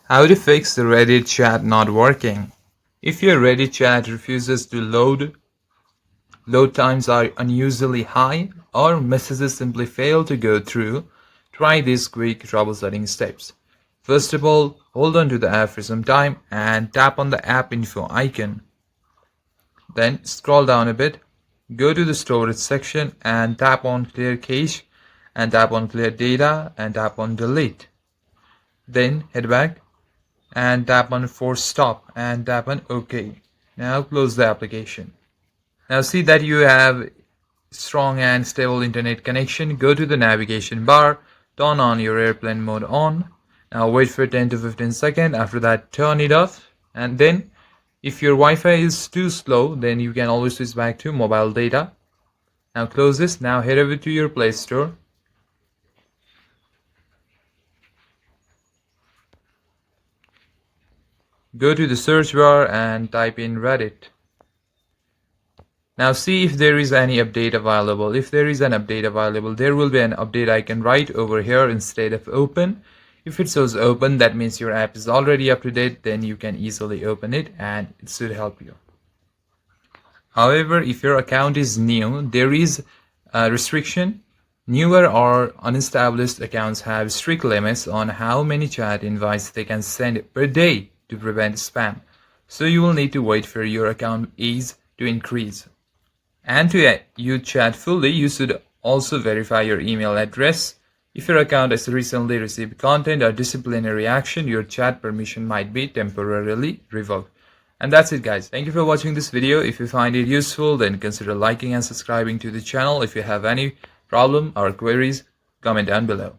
How to fix the Reddit chat not working. If your Reddit chat refuses to load times are unusually high, or messages simply fail to go through, try these quick troubleshooting steps. First of all, hold on to the app for some time and tap on the app info icon. Then scroll down a bit, go to the storage section and tap on clear cache and tap on clear data and tap on delete. Then head back and tap on force stop and tap on OK. Now close the application. Now see that you have strong and stable internet connection. Go to the navigation bar, turn on your airplane mode on. Now wait for 10 to 15 seconds. After that, turn it off. And then if your Wi-Fi is too slow, then you can always switch back to mobile data. Now close this. Now head over to your Play Store. Go to the search bar and type in Reddit. Now see if there is any update available. If there is an update available, there will be an update icon right over here instead of open. If it shows open, that means your app is already up to date. Then you can easily open it and it should help you. However, if your account is new, there is a restriction. Newer or unestablished accounts have strict limits on how many chat invites they can send per day to prevent spam. So you will need to wait for your account age to increase. And to use chat fully, you should also verify your email address. If your account has recently received content or disciplinary action, your chat permission might be temporarily revoked. And that's it, guys. Thank you for watching this video. If you find it useful, then consider liking and subscribing to the channel. If you have any problem or queries, comment down below.